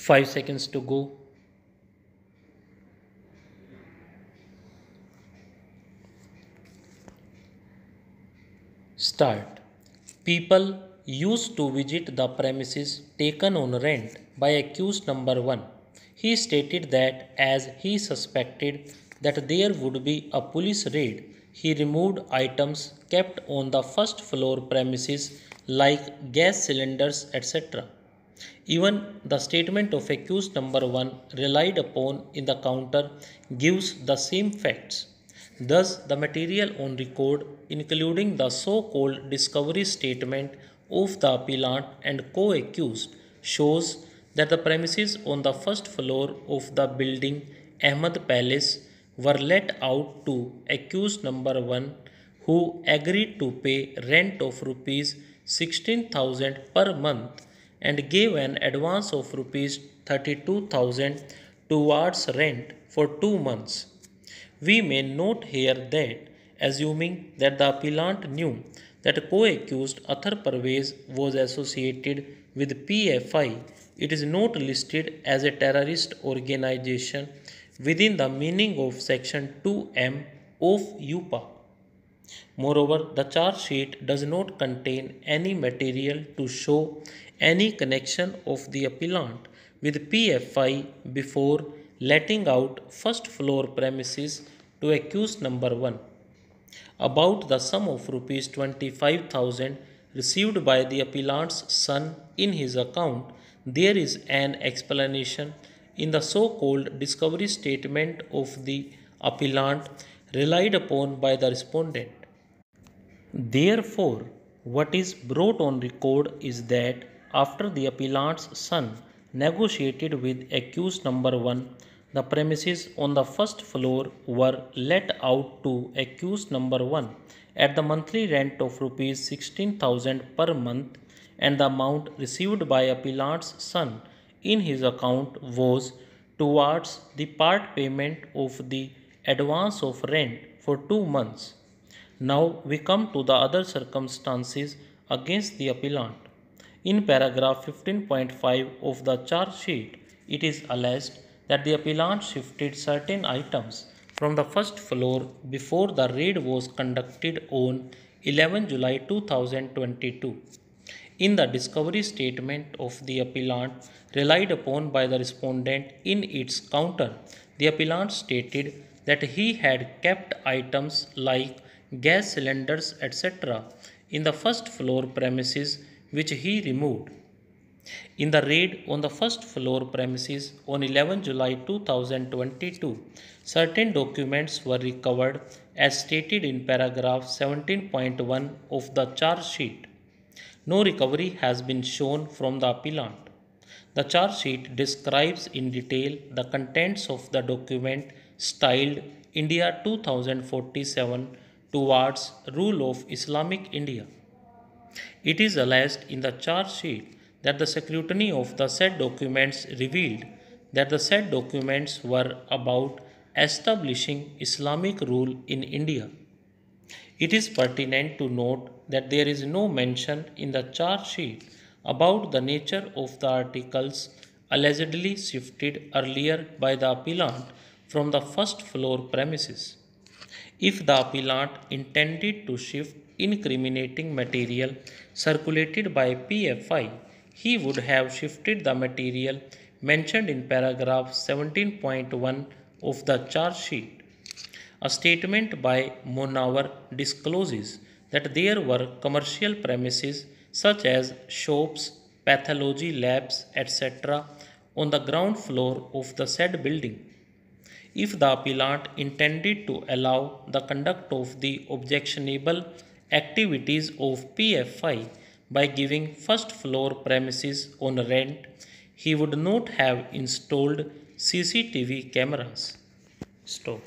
5 seconds to go. Start. People used to visit the premises taken on rent by accused number 1. He stated that as he suspected that there would be a police raid, he removed items kept on the first floor premises like gas cylinders, etc. Even the statement of accused number 1 relied upon in the counter gives the same facts. Thus, the material on record, including the so-called discovery statement of the appellant and co-accused, shows that the premises on the first floor of the building Ahmad Palace were let out to accused number 1, who agreed to pay rent of rupees 16,000 per month and gave an advance of rupees 32,000 towards rent for 2 months. We may note here that, assuming that the appellant knew that co-accused Athar Parvez was associated with PFI, it is not listed as a terrorist organization within the meaning of Section 2M of UPA. Moreover, the charge sheet does not contain any material to show any connection of the appellant with PFI before letting out first floor premises to accused number 1. About the sum of rupees 25,000 received by the appellant's son in his account, there is an explanation in the so-called discovery statement of the appellant relied upon by the respondent. Therefore, what is brought on record is that after the appellant's son negotiated with accused number 1, the premises on the first floor were let out to accused number 1 at the monthly rent of rupees 16,000 per month, and the amount received by appellant's son in his account was towards the part payment of the advance of rent for 2 months. Now we come to the other circumstances against the appellant. In paragraph 15.5 of the charge sheet, it is alleged that the appellant shifted certain items from the first floor before the raid was conducted on 11 July 2022. In the discovery statement of the appellant relied upon by the respondent in its counter, the appellant stated that he had kept items like gas cylinders, etc. in the first floor premises which he removed. In the raid on the first floor premises on 11 July 2022, certain documents were recovered as stated in paragraph 17.1 of the charge sheet. No recovery has been shown from the appellant. The charge sheet describes in detail the contents of the document styled India 2047 towards rule of Islamic India. It is alleged in the charge sheet that the scrutiny of the said documents revealed that the said documents were about establishing Islamic rule in India. It is pertinent to note that there is no mention in the charge sheet about the nature of the articles allegedly shifted earlier by the appellant from the first floor premises. If the appellant intended to shift incriminating material circulated by PFI, he would have shifted the material mentioned in paragraph 17.1 of the charge sheet. A statement by Monawar discloses that there were commercial premises such as shops, pathology labs, etc. on the ground floor of the said building. If the appellant intended to allow the conduct of the objectionable activities of PFI by giving first floor premises on rent, he would not have installed CCTV cameras. Stop.